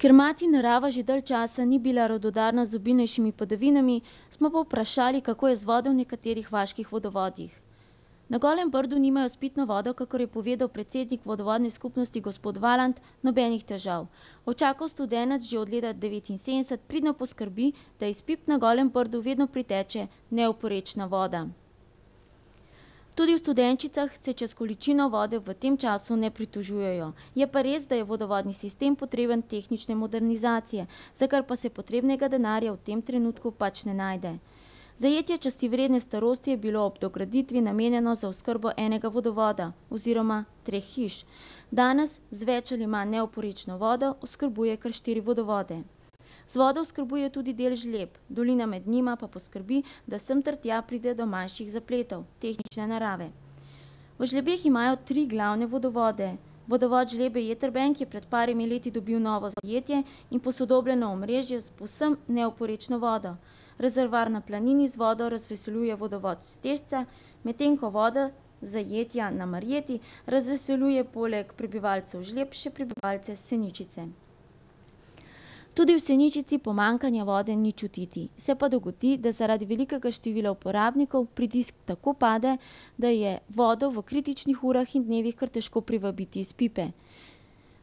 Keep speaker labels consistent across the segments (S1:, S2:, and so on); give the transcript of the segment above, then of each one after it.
S1: Ker mati narava že dalj časa ni bila radodarna z obilnejšimi padavinami, smo pa vprašali, kako je z vodo v nekaterih vaških vodovodih. Na Golem Brdu nimajo s pitno vodo, kakor je povedal predsednik vodovodne skupnosti gospod Valant, nobenih težav. Očakov studenec že od leta 1979 pridno poskrbi, da iz pip na Golem Brdu vedno priteče neoporečna voda. Tudi v Studenčicah se čez količino vode v tem času ne pritožujejo. Je pa res, da je vodovodni sistem potreben tehnične modernizacije, za kar pa se potrebnega denarja v tem trenutku pač ne najde. Zajetje častivredne starosti je bilo ob dograditvi namenjeno za oskrbo enega vodovoda oziroma 3 hiš. Danes z več ali manj neoporečno vodo oskrbuje kar 4 vodovode. Z vodo oskrbuje tudi del Žleb, dolina med njima pa poskrbi, da sem ter tja pride do manjših zapletov, tehnične narave. V Žlebeh imajo 3 glavne vodovode. Vodovod Žlebe-Jetrbenk je pred parimi leti dobil novo zajetje in posodobljeno omrežje s povsem neoporečno vodo. Rezervoar na planini z vodo razveseljuje vodovod Stežca, medtem ko voda zajetja na Marjeti razveseljuje poleg prebivalcev Žleb še prebivalce Seničice. Tudi v Seničici pomanjkanja vode ni čutiti. Se pa dogodi, da zaradi velikega števila uporabnikov pritisk tako pade, da je vodo v kritičnih urah in dnevih kar težko privabiti iz pipe.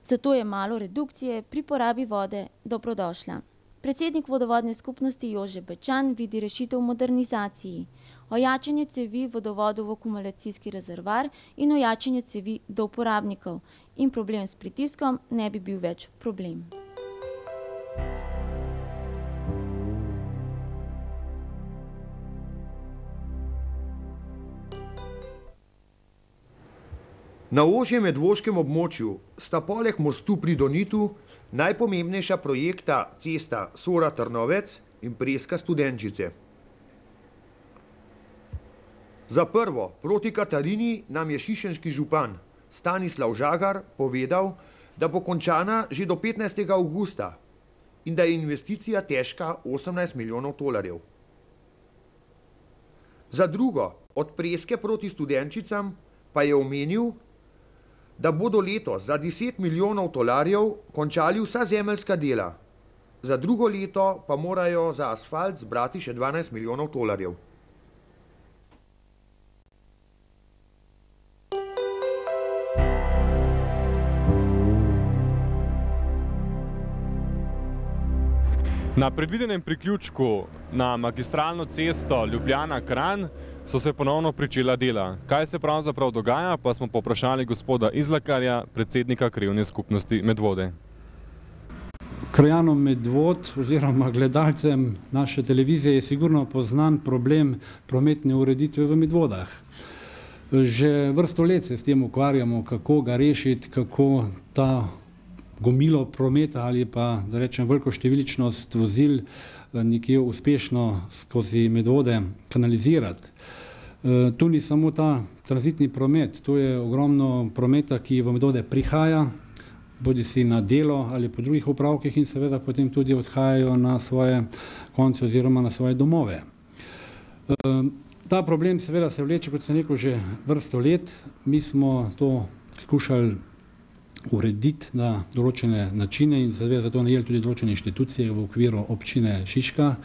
S1: Zato je malo redukcije pri porabi vode dobrodošla. Predsednik vodovodne skupnosti Jože Bečan vidi rešitev v modernizaciji. Ojačanje cevi vodovodu v akumulacijski rezervoar in ojačanje cevi do uporabnikov. In problem s pritiskom ne bi bil več problem.
S2: Na ožjem medvoškem območju sta poleg mostu pri Donitu najpomembnejša projekta cesta Sora-Trnovec in Preska-Studenčice. Za prvo, proti Katarini, nam je šišenški župan Stanislav Žagar povedal, da bo končana že do 15. avgusta in da je investicija težka 18 milijonov tolarjev. Za drugo, od Preske proti Studenčicam pa je omenil, da bodo letos za 10 milijonov tolarjev končali vsa zemeljska dela. Za drugo leto pa morajo za asfalt zbrati še 12 milijonov tolarjev.
S3: Na predvidenem priključku na magistralno cesto Ljubljana-Kranj so se ponovno pričela dela. Kaj se pravzaprav dogaja, pa smo povprašali gospoda Izlakarja, predsednika krajevne skupnosti Medvode.
S4: Krajanom Medvod oziroma gledalcem naše televizije je sigurno poznan problem prometne ureditve v Medvodah. Že vrsto let se s tem ukvarjamo, kako ga rešiti, kako ta gomilo prometa ali pa, da rečem, veliko številčnost vozil nekje uspešno skozi Medvode kanalizirati. Tu ni samo ta tranzitni promet, tu je ogromno prometa, ki v Medvode prihaja, bodisi na delo ali po drugih opravkih in seveda potem tudi odhajajo na svoje konce oziroma na svoje domove. Ta problem seveda se vleče, kot sem rekel, že vrsto let. Mi smo to skušali urediti na določene načine in seveda zato najeli tudi določene inštitucije v okviru občine Šiška,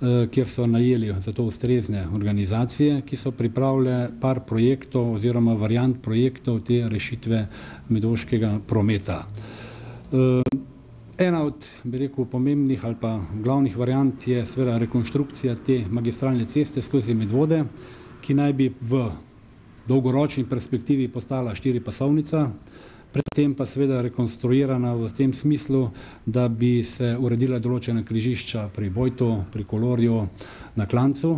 S4: kjer so najeli za to ustrezne organizacije, ki so pripravile par projektov oziroma variant projektov te rešitve medvoškega prometa. Ena od, bi rekel, pomembnih ali pa glavnih variant je seveda rekonstrukcija te magistralne ceste skozi Medvode, ki naj bi v dolgoročni perspektivi postala 4-pasovnica, predtem pa seveda rekonstruirana v tem smislu, da bi se uredila določena križišča pri Vojtu, pri Kolorju, na Klancu,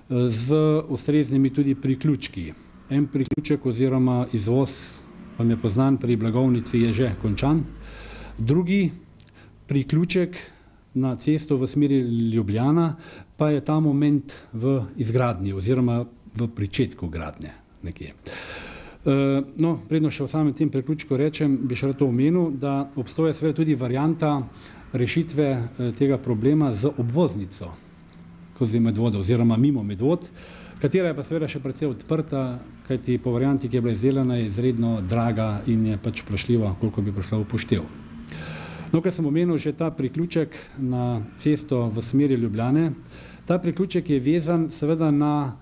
S4: z ustreznimi tudi priključki. En priključek oziroma izvoz vam je poznan, pri Blagovnici je že končan. Drugi priključek na cesto v smeri Ljubljana pa je ta moment v izgradnji oziroma v pričetku gradnje nekje. No, predno še o samem tem priključku rečem, bi še to omenil, da obstoja seveda tudi varianta rešitve tega problema z obvoznico skozi Medvodo oziroma mimo Medvod, katera je pa seveda še precej odprta, kajti po varianti, ki je bila izdelana, je izredno draga in je pač vprašljiva, koliko bi prišla v upoštev. No, ker sem omenil že ta priključek na cesto v smeri Ljubljane, ta priključek je vezan seveda na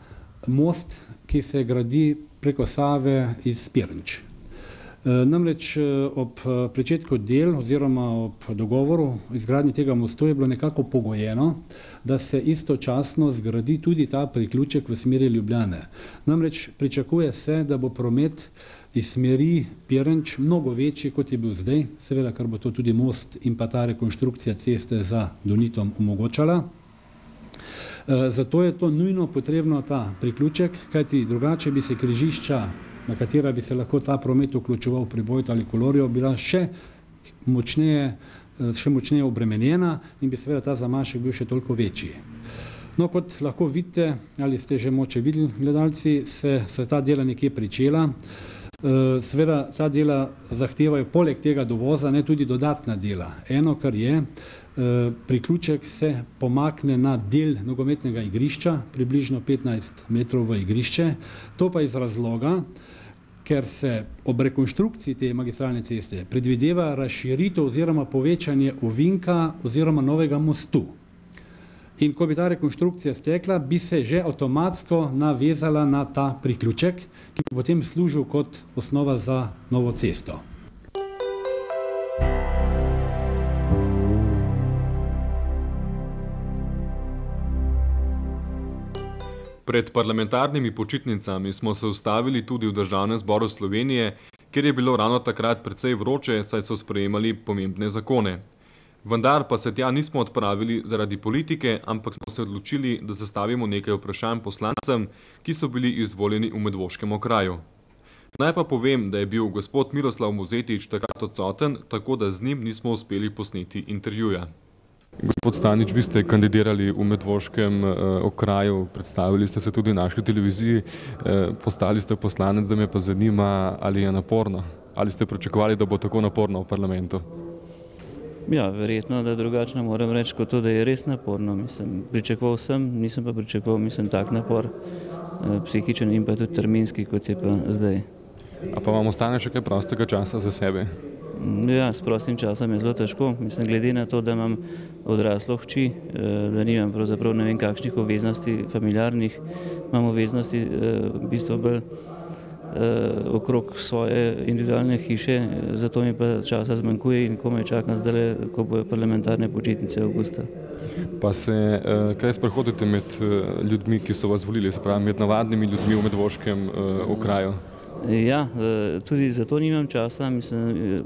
S4: most, ki se gradi preko Save iz Pirnč. Namreč ob pričetku del oziroma ob dogovoru izgradnje tega mostu je bilo nekako pogojeno, da se istočasno zgradi tudi ta priključek v smeri Ljubljane. Namreč pričakuje se, da bo promet iz smeri Pirnč mnogo večji, kot je bil zdaj, seveda, ker bo to tudi most in pa ta rekonstrukcija ceste za Donitom omogočala. Zato je to nujno potrebno ta priključek, kajti drugače bi se križišča, na katera bi se lahko ta promet vključeval pri Vojtu ali Kolorju, bila še močneje obremenjena in bi seveda ta zamašek bil še toliko večji. No, kot lahko vidite, ali ste že moče videli gledalci, se ta dela nekje pričela. Seveda ta dela zahtevajo poleg tega dovoza ne tudi dodatna dela. Eno, kar je, priključek se pomakne na del nogometnega igrišča, približno 15 metrov v igrišče. To pa iz razloga, ker se ob rekonstrukciji te magistralne ceste predvideva razširitev oziroma povečanje ovinka oziroma novega mostu. In ko bi ta rekonstrukcija stekla, bi se že avtomatsko navezala na ta priključek, ki bi potem služil kot osnova za novo cesto.
S3: Pred parlamentarnimi počitnicami smo se ustavili tudi v Državnem zboru Slovenije, kjer je bilo ravno takrat precej vroče, saj so sprejemali pomembne zakone. Vendar pa se tja nismo odpravili zaradi politike, ampak smo se odločili, da zastavimo nekaj vprašanj poslancem, ki so bili izvoljeni v Medvoškem okraju. Naj pa povem, da je bil gospod Miroslav Mozetič takrat odsoten, tako da z njim nismo uspeli posneti intervjuja. Gospod Stanič, vi ste kandidirali v Medvoškem okraju, predstavili ste se tudi naši televiziji, postali ste poslanec, da me pa zanima, ali je naporno, ali ste pričakovali, da bo tako naporno v parlamentu?
S5: Ja, verjetno, da drugačno moram reči kot to, da je res naporno. Pričakoval sem, nisem pa pričakoval, tak napor psihičen in pa tudi terminski, kot je pa zdaj.
S3: A pa vam ostane še kaj prostega časa za sebe?
S5: Ja, s prostim časom je zelo težko. Glede na to, da imam odraslo hči, da nimam pravzaprav ne vem kakšnih obveznosti familiarnih, imam obveznosti v bistvu bolj okrog svoje individualne hiše, zato mi pa časa zmanjkuje in komaj čakam zdaj, ko bojo parlamentarne počitnice avgusta.
S3: Pa se kaj sprehodite med ljudmi, ki so vas volili, se pravi med navadnimi ljudmi v Medvoškem okraju?
S5: Ja, tudi zato nimam časa.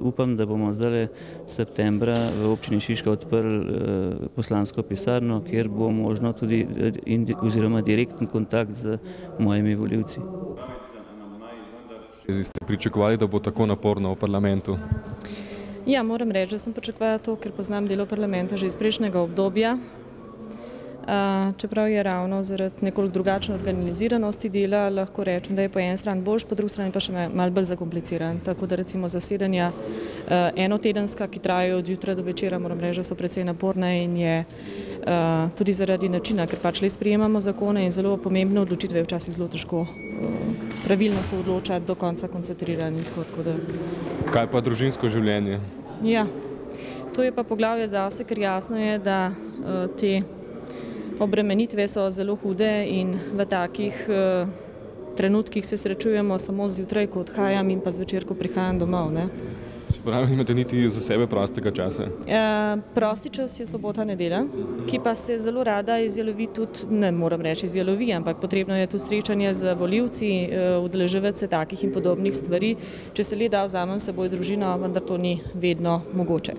S5: Upam, da bomo zdaj septembra v občini Šiška odprli poslansko pisarno, kjer bo možno tudi oziroma direkten kontakt z mojimi volivci.
S3: Ste pričakovali, da bo tako naporno v parlamentu?
S6: Ja, moram reči, da sem pričakovala to, ker poznam delo parlamenta že iz prejšnjega obdobja. Čeprav je ravno zaradi nekoliko drugačne organiziranosti dela, lahko rečem, da je po eni strani boljš, po drugi strani pa še malo bolj zakompliciran. Tako da recimo zasedanja enotedenska, ki trajajo od jutra do večera, moram reči, da so precej naporne in je tudi zaradi načina, ker pač le sprejemamo zakone in zelo pomembne odločitve je včasih zelo težko pravilno se odločati, do konca koncentrirani.
S3: Kaj pa družinsko življenje?
S6: Ja, to je pa poglavje zase, ker jasno je, da te obremenitve so zelo hude in v takih trenutkih se srečujemo samo zjutraj, ko odhajam in pa zvečer, ko prihajam domov.
S3: Se pravi, nimate niti za sebe prostega časa?
S6: Prosti čas je sobota, nedelja, ki pa se zelo rada izjalovi tudi, ne moram reči izjalovi, ampak potrebno je tudi srečanje z volivci, udeleževati se takih in podobnih stvari. Če se le da, vzamem s seboj družino, vendar to ni vedno mogoče.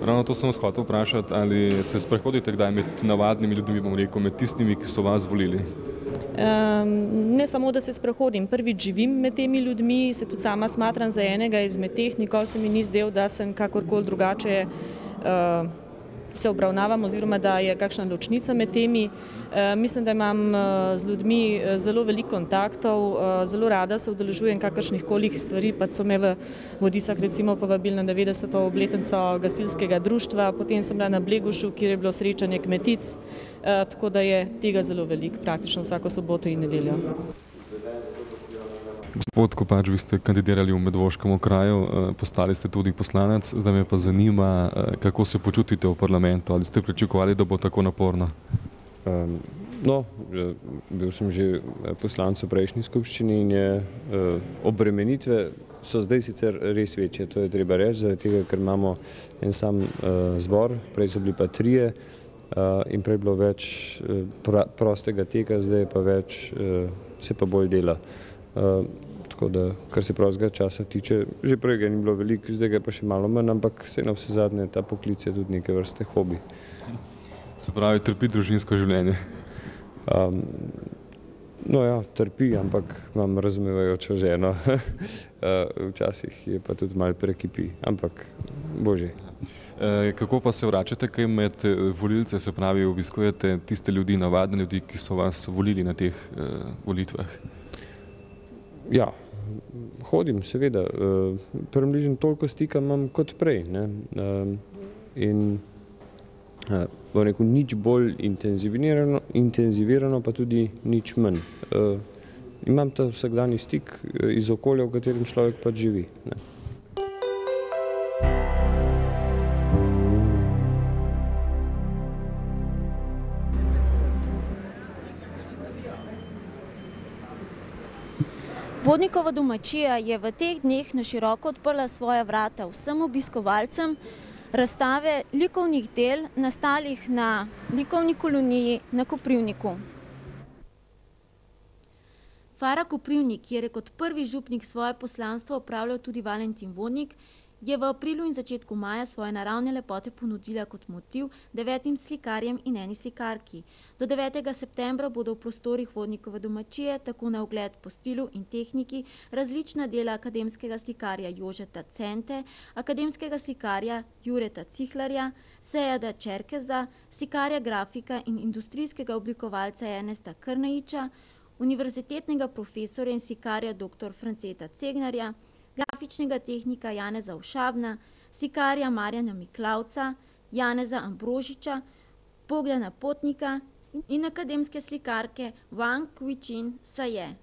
S3: Ravno to sem vas hotel vprašati, ali se sprehodite kdaj med navadnimi ljudmi, bom rekel, med tistimi, ki so vas volili?
S6: Ne samo, da se sprehodim, prvič živim med temi ljudmi, se tudi sama smatram za enega izmed teh, nikoli se mi ni zdel, da sem kakorkoli drugače se obravnavam oziroma da je kakšna ločnica med temi. Mislim, da imam z ljudmi zelo veliko kontaktov, zelo rada se udeležujem kakršnih koli stvari, pa so me v Vodicah recimo povabili na 90. obletnico gasilskega društva, potem sem bila na Blegušu, kjer je bilo srečanje kmetic, tako da je tega zelo veliko, praktično vsako soboto in nedeljo.
S3: Gospod Kopač, vi ste kandidirali v Medvoškem okraju, postali ste tudi poslanec, zdaj me pa zanima, kako se počutite v parlamentu, ali ste pričakovali, da bo tako naporno?
S7: No, bil sem že poslanec v prejšnji skupščini in je obremenitve so zdaj sicer res večje, to je treba reči, zaradi tega, ker imamo en sam zbor, prej so bili pa trije in prej bilo več prostega teka, zdaj je pa več, se pa bolj dela. Tako da, kar se prostega časa tiče, že prej ga ni bilo veliko, zdaj ga je pa še malo manj, ampak vse na vse zadnje, ta poklic je tudi neke vrste hobi.
S3: Se pravi, trpi družinsko življenje?
S7: No ja, trpi, ampak imam razumevajočo ženo. Včasih je pa tudi malo prekipi, ampak božje.
S3: Kako pa se vračate kaj med volilce, se pravi, obiskujete tiste ljudi, navadne ljudi, ki so vas volili na teh volitvah?
S7: Ja, hodim seveda, približno toliko stika imam kot prej, ne, in bom rekel, nič bolj intenzivirano, pa tudi nič manj. Imam ta vsakdanji stik iz okolja, v katerem človek pač živi, ne.
S1: Vodnikova domačija je v teh dneh na široko odprla svoja vrata vsem obiskovalcem razstave likovnih del, nastalih na likovni koloniji na Koprivniku. Fara Koprivnik, kjer je kot prvi župnik svoje poslanstvo opravljal tudi Valentin Vodnik, je v aprilu in začetku maja svoje naravne lepote ponudila kot motiv 9 slikarjem in eni slikarki. Do 9. septembra bodo v prostorih Vodnikove domačije tako na ogled po stilu in tehniki različna dela akademskega slikarja Jožeta Cente, akademskega slikarja Jureta Cihlarja, Sejada Čerkeza, slikarja grafika in industrijskega oblikovalca Ernesta Krnajiča, univerzitetnega profesorja in slikarja dr. Franceta Cegnarja, grafičnega tehnika Janeza Ušavna, slikarja Marjana Miklavca, Janeza Ambrožiča, Bogdana Potnika in akademske slikarke Wang Kuičin Saje.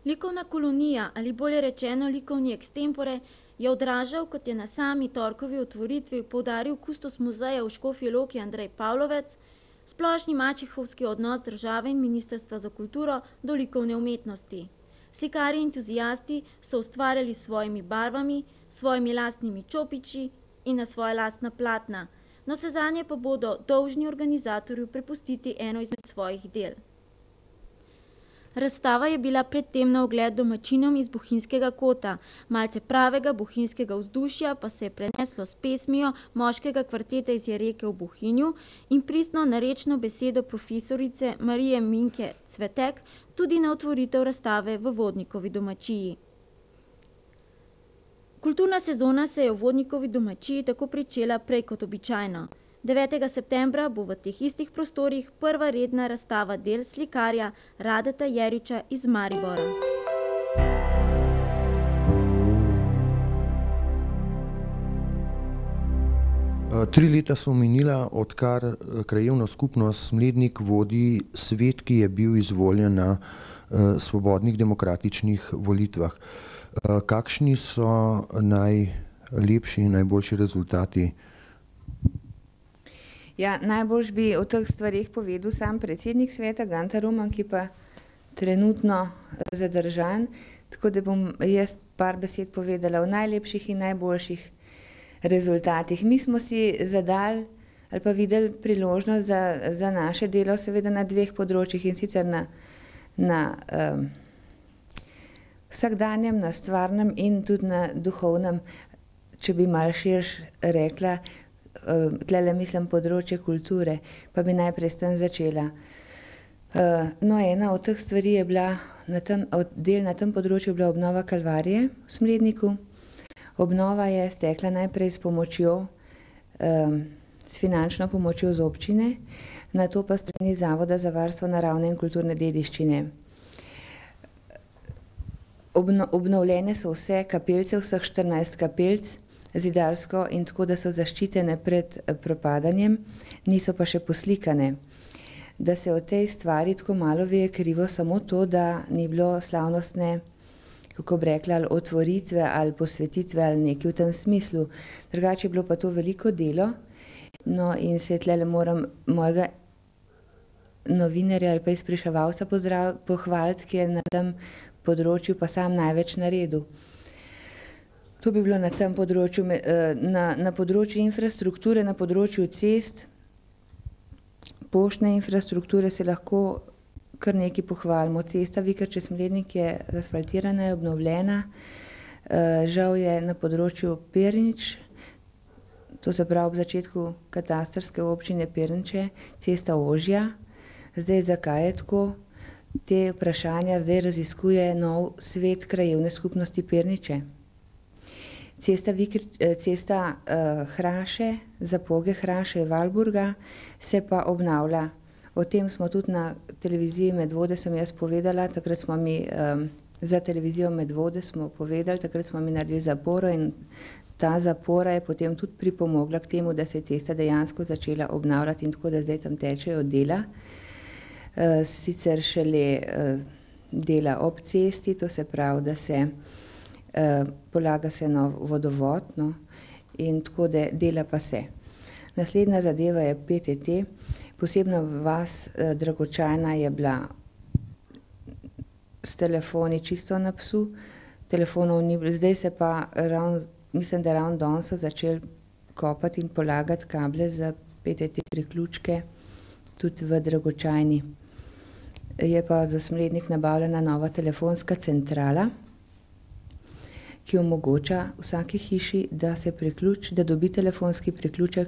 S1: Likovna kolonija, ali bolje rečeno likovni extempore, je odražal, kot je na sami torkovi otvoritvi poudaril kustos muzeja v Škofji Loki Andrej Pavlovec, splošni mačehovski odnos države in Ministrstva za kulturo do likovne umetnosti. Slikarji in entuzijasti so ustvarjali s svojimi barvami, svojimi lastnimi čopiči in na svoja lastna platna, no vsezadnje pa bodo dolžni organizatorju prepustiti eno izmed svojih del. Razstava je bila predtem na ogled domačinom iz Bohinjskega kota, malce pravega bohinjskega vzdušja pa se je preneslo s pesmijo moškega kvarteta iz Jereke v Bohinju in pristno narečno besedo profesorice Marije Minke Cvetek tudi na otvoritev razstave v Vodnikovi domačiji. Kulturna sezona se je v Vodnikovi domačiji tako pričela prej kot običajno. 9. septembra bo v teh istih prostorih prva redna razstava del slikarja Radeta Jeriča iz Maribora.
S2: Tri leta so minila, odkar krajevna skupnost Smlednik vodi svet, ki je bil izvoljen na svobodnih demokratičnih volitvah. Kakšni so najlepši in najboljši rezultati?
S8: Ja, najboljš bi o teh stvarih povedal sam predsednik sveta, Gantar Roman, ki pa trenutno zadržan, tako da bom jaz par besed povedala o najlepših in najboljših rezultatih. Mi smo si zadali ali pa videli priložnost za naše delo seveda na dveh področjih, in sicer na vsakdanjem, na stvarnem in tudi na duhovnem, če bi malo širš rekla, tlele mislim področje kulture, pa bi najprej s tem začela. No, ena od teh stvari je bila, del na tem področju je bila obnova Kalvarije v Smledniku. Obnova je stekla najprej s pomočjo, s finančno pomočjo z občine, nato pa strani Zavoda za varstvo naravne in kulturne dediščine. Obnovljene so vse kapelce, vseh 14 kapelc, zidarsko in tako, da so zaščitene pred propadanjem, niso pa še poslikane. Da se o tej stvari tako malo ve, je krivo samo to, da ni bilo slavnostne, kako bi rekla, ali otvoritve ali posvetitve ali nekaj v tem smislu. Drugače je bilo pa to veliko delo, no in se tlele moram mojega novinarja ali pa izpriševalca pohvaliti, ki je na tem področju pa sam največ naredil. To bi bilo na tem področju, na področju infrastrukture, na področju cest, poštne infrastrukture se lahko kar nekaj pohvalimo. Cesta Vikrče-Smlednik je asfaltirana, je obnovljena. Žal je na področju Pernič, to se pravi ob začetku katastrske občine Perniče, cesta ožja. Zdaj, zakaj je tako? Te vprašanja zdaj raziskuje nov svet krajevne skupnosti Perniče. Cesta Hraše, Zapoge, Hraše, Valburga se pa obnavlja. O tem smo tudi na televiziji Medvode, sem jaz povedala, takrat smo mi za televizijo Medvode smo povedali, takrat smo mi naredili zaporo in ta zapora je potem tudi pripomogla k temu, da se je cesta dejansko začela obnavljati in tako, da zdaj tam tečejo dela. Sicer šele dela ob cesti, to se pravi, da se polaga se na vodovod, no, in tako da dela pa se. Naslednja zadeva je PTT. Posebna vas Dragočajna je bila s telefoni čisto na psu. Telefonov ni bilo. Zdaj se pa mislim, da ravno danes so začeli kopati in polagati kable za PTT priključke tudi v Dragočajni. Je pa za Smlednik nabavljena nova telefonska centrala, ki omogoča vsaki hiši, da se priključi, da dobi telefonski priključek.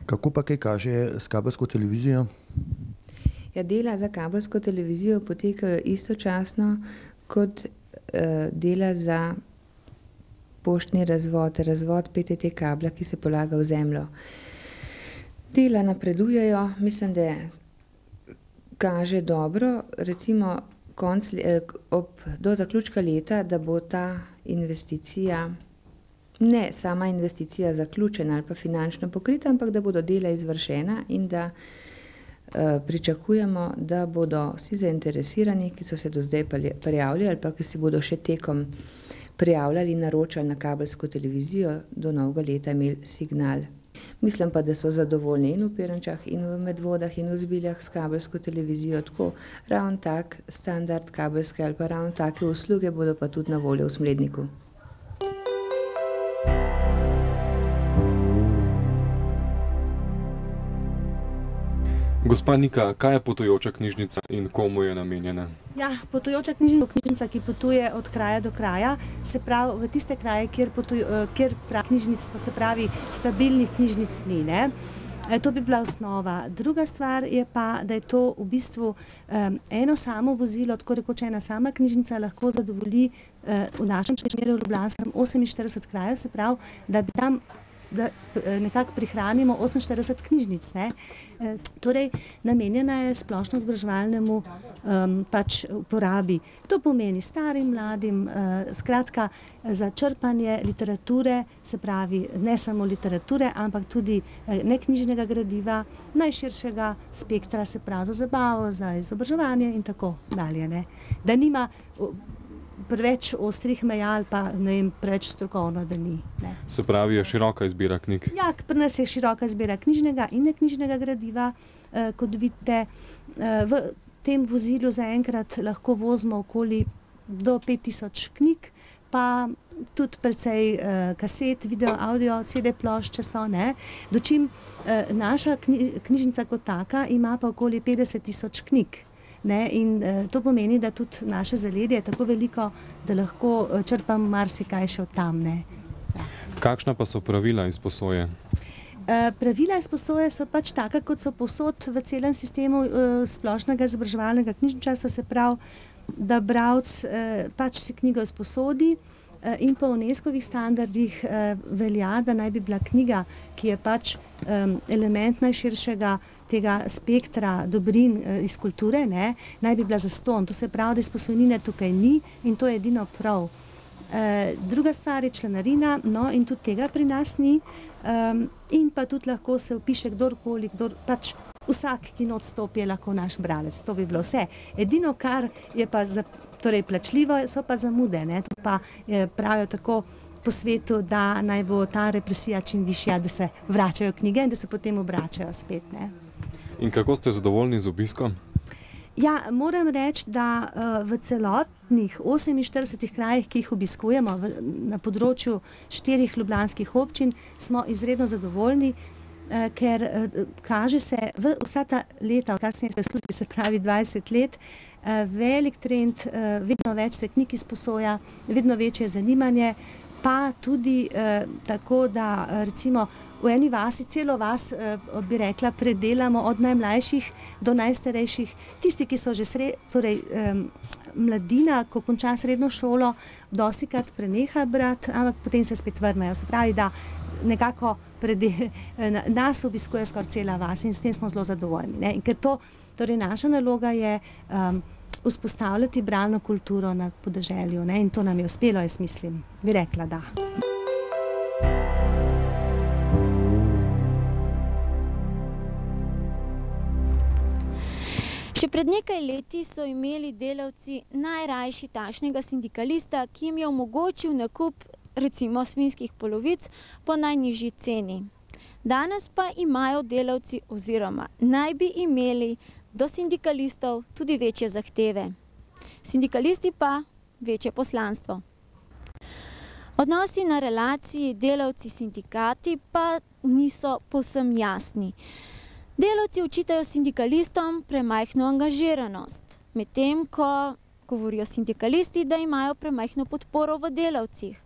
S2: Kako pa kaj kaže s kabelsko televizijo?
S8: Ja, dela za kabelsko televizijo potekajo istočasno kot dela za poštni razvod PTT kabla, ki se polaga v zemljo. Dela napredujejo, mislim, da kaže dobro, recimo do zaključka leta, da bo ta investicija, ne sama investicija zaključena ali pa finančno pokrita, ampak da bodo dela izvršena in da pričakujemo, da bodo vsi zainteresirani, ki so se do zdaj prijavili ali pa ki si bodo še tekom prijavljali in naročali na kabelsko televizijo, do novega leta imeli signal. Mislim pa, da so zadovoljni in v Perničah, in v Medvodah, in v Zbiljah s kabelsko televizijo. Tako ravno tak standard kabelske ali pa ravno take usluge bodo pa tudi na voljo v Smledniku.
S3: Gospa Nika, kaj je potujoča knjižnica in komu je namenjena?
S9: Ja, potujoča knjižnica je knjižnica, ki potuje od kraja do kraja, se pravi v tiste kraje, kjer knjižnictvo, se pravi stabilnih knjižnic ni, ne? To bi bila osnova. Druga stvar je pa, da je to v bistvu eno samo vozilo, tako rekoč ena sama knjižnica lahko zadovolji v našem primeru v Ljubljanskem 48 krajev, se pravi, da bi tam da nekako prihranimo 48 knjižnic, ne? Torej, namenjena je splošno izobraževalnemu pač uporabi. To pomeni starim, mladim, skratka za črpanje literature, se pravi ne samo literature, ampak tudi neknjižnega gradiva, najširšega spektra, se pravi za zabavo, za izobraževanje in tako dalje, ne? Da nima preveč ostrih meja ali pa ne vem, preveč strokovno, da ni. Ne.
S3: Se pravi, je široka izbira knjig? Ja,
S9: pri nas je široka izbira knjižnega in neknjižnega gradiva. Kot vidite, v tem vozilu zaenkrat lahko vozimo okoli do 5000 knjig, pa tudi precej kaset, video, audio, CD plošče so, ne. Dočim naša knjižnica kot taka ima pa okoli 50 000 knjig. Ne, in to pomeni, da tudi naše zaledje je tako veliko, da lahko črpam marsikaj še od tam. Ne.
S3: Kakšna pa so pravila izposoje?
S9: Pravila izposoje so pač taka, kot so povsod v celem sistemu splošnega izobraževalnega knjižničarstva, se pravi, da bralec pač si knjigo izposodi in po UNESCO-vih standardih velja, da naj bi bila knjiga, ki je pač element najširšega tega spektra dobrin iz kulture, naj bi bila zastonj. To se pravi, da izposojnine tukaj ni in to je edino prav. Druga stvar je članarina, no in tudi tega pri nas ni. In pa tudi lahko se vpiše kdorkoli, pač vsak, ki not stopi, je lahko naš bralec. To bi bilo vse. Edino, kar je pa torej plačljivo, so pa zamude. To pa pravijo tako po svetu, da naj bo ta represija čim višja, da se vračajo knjige in da se potem obračajo spet.
S3: In kako ste zadovoljni z obiskom?
S9: Ja, moram reči, da v celotnih 48 krajih, ki jih obiskujemo na področju 4 ljubljanskih občin, smo izredno zadovoljni, ker kaže se vsa ta leta, odkar sem jaz v službi, se pravi 20 let, velik trend, vedno več se knjig izposoja, vedno večje zanimanje, pa tudi tako, da recimo v eni vasi, celo vas, bi rekla, predelamo od najmlajših do najstarejših. Tisti, ki so že mladina, ko konča srednjo šolo, dostikrat preneha brati, ampak potem se spet vrnejo. Se pravi, da nekako nas obiskuje skoraj cela vas in s tem smo zelo zadovoljni. In ker to, torej naša naloga je vzpostavljati bralno kulturo na podeželju, in to nam je uspelo, jaz mislim, bi rekla, da.
S1: Še pred nekaj leti so imeli delavci najrajši takšnega sindikalista, ki jim je omogočil nakup recimo svinjskih polovic po najnižji ceni. Danes pa imajo delavci oziroma naj bi imeli do sindikalistov tudi večje zahteve. Sindikalisti pa večje poslanstvo. Odnosi na relaciji delavci-sindikati pa niso povsem jasni. Delavci očitajo sindikalistom premajhno angažiranost, medtem ko govorijo sindikalisti, da imajo premajhno podporo v delavcih.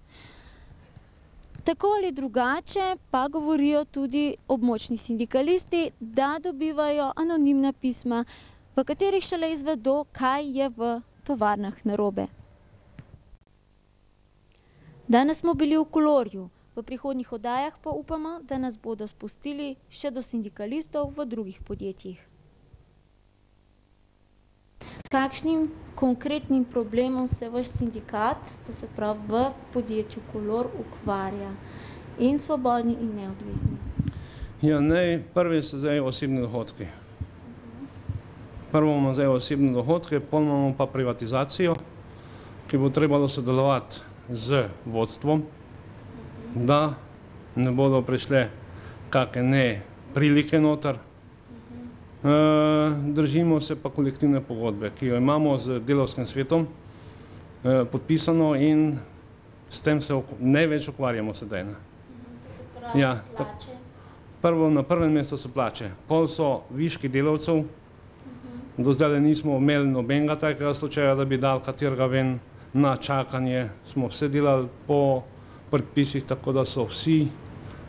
S1: Tako ali drugače pa govorijo tudi območni sindikalisti, da dobivajo anonimna pisma, v katerih šele izvedo, kaj je v tovarnah narobe. Danes smo bili v Kolorju. V prihodnjih oddajah pa upamo, da nas bodo spustili še do sindikalistov v drugih podjetjih. S kakšnim konkretnim problemom se vaš sindikat, to se pravi v podjetju Kolor, ukvarja? In svobodni in neodvisni.
S10: Ja, prvi so zdaj osebni dohodki. Prvo imamo zdaj osebne dohodke, pol imamo pa privatizacijo, ki bo trebalo sodelovati z vodstvom, da ne bodo prišle kakšne prilike noter. Držimo se pa kolektivne pogodbe, ki jo imamo z delavskim svetom podpisano in s tem se največ ukvarjamo sedaj.
S1: To se pravi plače?
S10: Na prvem mestu so plače, pol so viški delavcev. Do zdaj nismo imeli nobenega takega slučaja, da bi dal katerega ven na čakanje. Smo vse delali po predpisih, tako da so vsi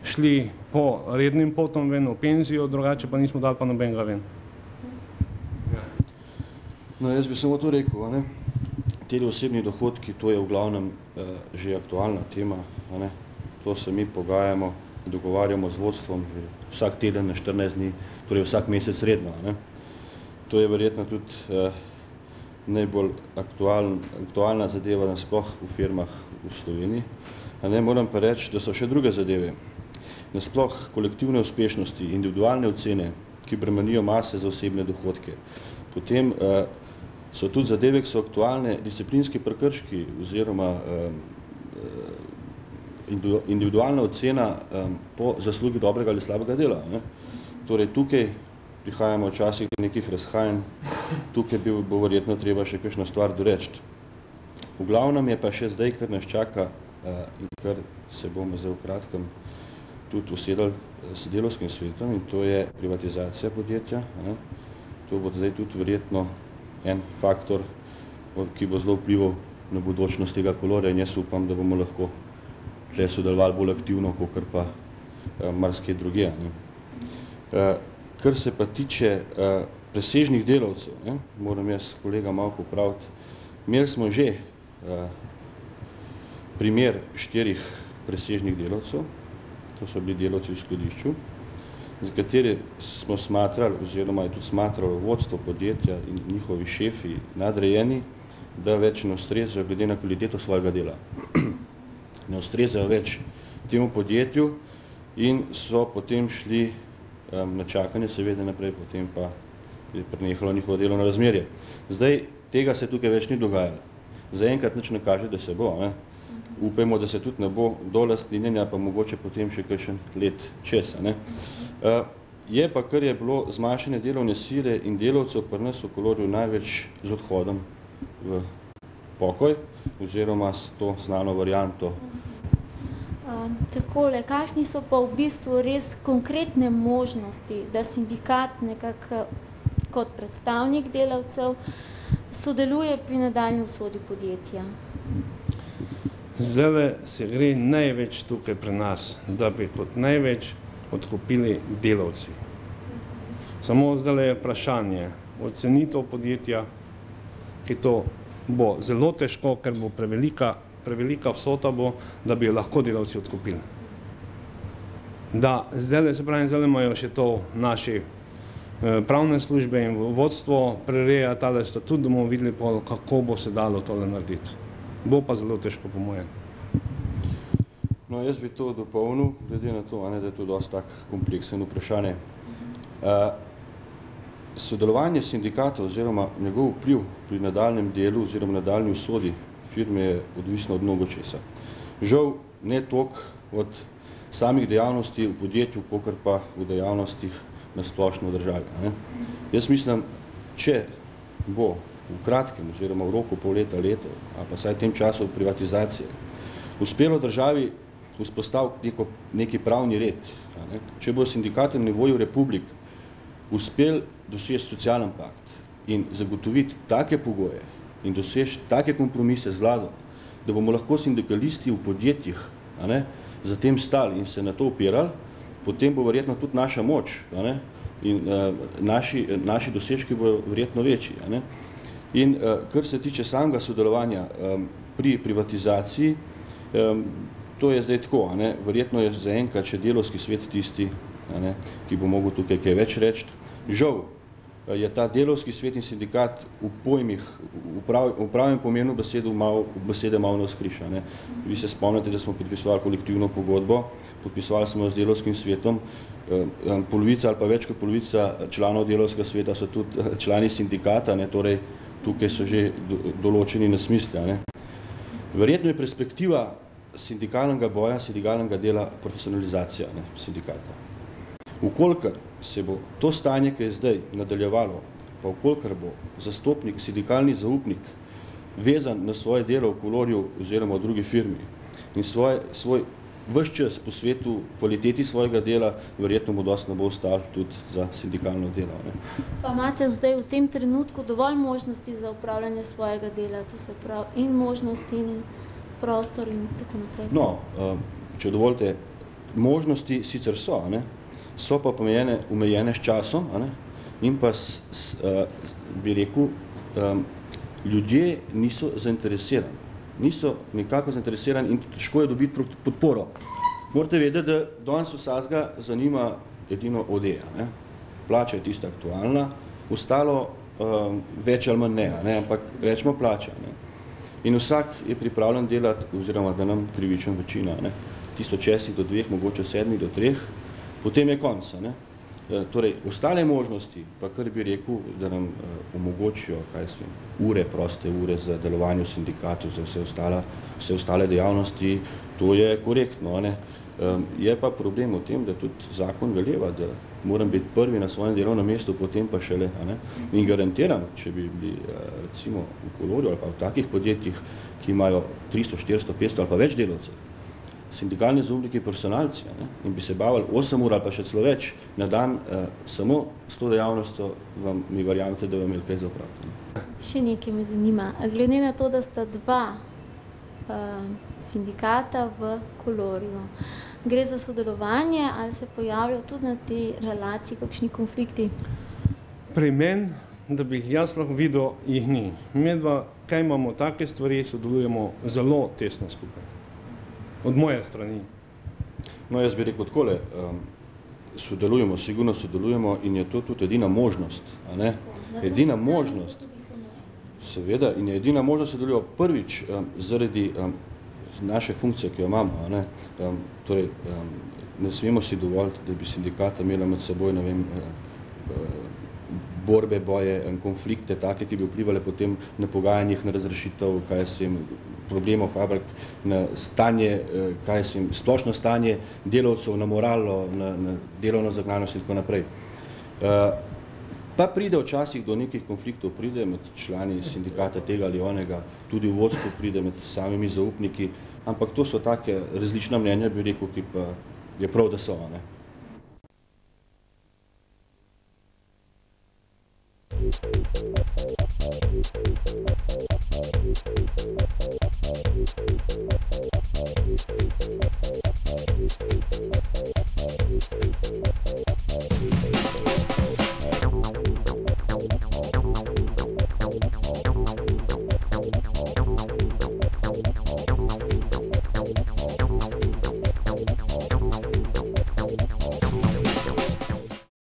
S10: šli po rednim potom ven v penzijo, drugače pa nismo dali pa nobenega ven.
S11: No, jaz bi samo to rekel, te osebni dohodki, to je v glavnem že aktualna tema, to se mi pogajamo, dogovarjamo z vodstvom že vsak teden na 14 dni, torej vsak mesec redno. To je verjetno tudi najbolj aktualna zadeva nasploh v firmah v Sloveniji. Moram pa reči, da so še druge zadeve. Nasploh kolektivne uspešnosti, individualne ocene, ki bremenijo mase za osebne dohodke. Potem so tudi zadeve, ki so aktualne, disciplinski prekrški oziroma individualna ocena po zaslugi dobrega ali slabega dela. Torej tukaj prihajamo včasih do nekih razhajanj, tukaj bo verjetno treba še kakšno stvar doreči. V glavnem je pa še zdaj, kar nas čaka in kar se bomo zdaj v kratkem tudi usedali s delavskim svetom, in to je privatizacija podjetja. To bo zdaj tudi verjetno en faktor, ki bo zelo vplival na budućnost tega Kolorja, in jaz upam, da bomo lahko tle sodelovali bolj aktivno, kakor pa marsikje drugje. Kar se pa tiče presežnih delavcev, moram jaz kolega malo popraviti, imeli smo že primer 4 presežnih delavcev, to so bili delavci v skladišču, za katere smo smatrali, oziroma je tudi smatralo vodstvo podjetja in njihovi šefi nadrejeni, da več ne ustrezajo glede na kvaliteto svojega dela. Ne ustrezajo več temu podjetju in so potem šli na čakanje, seveda naprej, potem pa je prenehalo njihovo delovno razmerje. Zdaj, tega se tukaj več ni dogajalo. Zaenkrat nič ne kaže, da se bo. Upajmo, da se tudi ne bo do lastninjenja, pa mogoče potem še kakšen let čez. Je pa, kar je bilo zmanjšanje delovne sile in delavcev pri nas v Kolorju največ z odhodom v pokoj, oziroma s to znano varianto.
S1: Takole, kakšni so pa v bistvu res konkretne možnosti, da sindikat nekako kot predstavnik delavcev sodeluje pri nadaljnji usodi podjetja?
S10: Zdaj se gre največ tukaj pri nas, da bi kot največ odkupili delavci. Samo zdaj je vprašanje ocenitev podjetja, ki to bo zelo težko, ker bo prevelika vsota bo, da bi jo lahko delavci odkupili. Da, zdaj imajo še to naši pravne službe in vodstvo prereja tale statut, da bomo videli, kako bo se dalo tole narediti. Bo pa zelo težko, po mojem.
S11: No, jaz bi to dopolnil, glede na to, da je to dosti tak kompleksen vprašanje. Sodelovanje sindikata oziroma njegov vpliv pri nadaljnem delu oziroma nadaljni usodi firme je odvisno od mnogo česa. Žal ne toliko od samih dejavnosti v podjetju, kakor pa v dejavnostih na splošno v državi. Jaz mislim, če bo v kratkem oziroma v roku pol leta, leto, ali pa vsaj v tem času privatizacije, uspelo državi vzpostaviti neki pravni red, če bo sindikatem nivoju republik uspel doseči socialen pakt in zagotoviti take pogoje in doseči take kompromise z vlado, da bomo lahko sindikalisti v podjetjih za tem stali in se na to opirali, potem bo verjetno tudi naša moč in naši dosežki bodo verjetno večji. In kar se tiče samega sodelovanja pri privatizaciji, to je zdaj tako, verjetno je zaenkrat še delovski svet tisti, ki bo mogel tukaj kaj več reči. Žal je ta delovski svet in sindikat v pojmih, v pravem pomenu besede malo navzkriža. Vi se spomnite, da smo podpisovali kolektivno pogodbo, podpisovali smo z delovskim svetom, polovica ali pa več kot polovica članov delovskega sveta so tudi člani sindikata, torej tukaj so že določeni nesmisli. Verjetno je perspektiva sindikalnega boja, sindikalnega dela profesionalizacija sindikata. Vkolikor se bo to stanje, ki je zdaj nadaljevalo, pa vkolikor bo zastopnik, sindikalni zaupnik vezan na svoje delo v Kolorju oziroma v drugi firmi in svoj ves čas po svetu kvaliteti svojega dela, verjetno mu dosti ne bo ostalo tudi za sindikalno delo.
S1: Pa imate zdaj v tem trenutku dovolj možnosti za upravljanje svojega dela, to se pravi in možnosti in prostor in tako naprej?
S11: No, če dovolite, možnosti sicer so pa omejene s časom in pa, bi rekel, ljudje niso zainteresirani. Niso nekako zainteresirani in težko je dobiti podporo. Morate vedeti, da danes vsakega zanima edino odeja. Plača je tista aktualna, ostalo več ali manj ne, ampak rečemo plača. In vsak je pripravljen delati, oziroma da nam krivičen večina. Tisto 6 do 2, mogoče 7 do 3, potem je konc. Torej, ostale možnosti, pa kar bi rekel, da nam omogočijo ure, proste ure za delovanje v sindikatu, za vse ostale dejavnosti, to je korektno. Je pa problem v tem, da tudi zakon veleva, da moram biti prvi na svojem delovnem mestu, potem pa šele. In garantiram, če bi bili recimo v Kolorju ali pa v takih podjetjih, ki imajo 300, 400, 500 ali pa več delavcev, sindikalni zaupniki profesionalci in bi se bavili 8 ur ali pa še celo več na dan samo s to dejavnostjo, mi verjamete, da bi imeli kaj za opraviti.
S1: Še nekaj me zanima. Glede na to, da sta dva sindikata v Kolorju, gre za sodelovanje ali se pojavljajo tudi na tej relaciji kakšni konflikti?
S10: Pri meni, da bi jih jaz lahko videl, jih ni. Medva, kaj imamo take stvari, sodelujemo zelo tesno skupaj. Od moje strani.
S11: No, jaz bi rekel takole, sodelujemo, sigurno sodelujemo in je to tudi edina možnost, a ne? Edina možnost, seveda, in je edina možnost sodelujemo prvič zaradi naše funkcije, ki jo imamo, a ne? Torej, ne smemo si dovoliti, da bi sindikata imela med seboj, ne vem, borbe, boje, konflikte, take, ki bi vplivali potem na pogajanjih, na razrešitev, kaj se jim problemov fabrik, na stanje, kaj se jim splošno stanje delavcev, na moralo, na delovno zagnanost in tako naprej. Pa pride včasih do nekih konfliktov, pride med člani sindikata tega ali onega, tudi v vodstvu pride med samimi zaupniki, ampak to so take različna mnenja, bi rekel, ki pa je prav, da so, ne.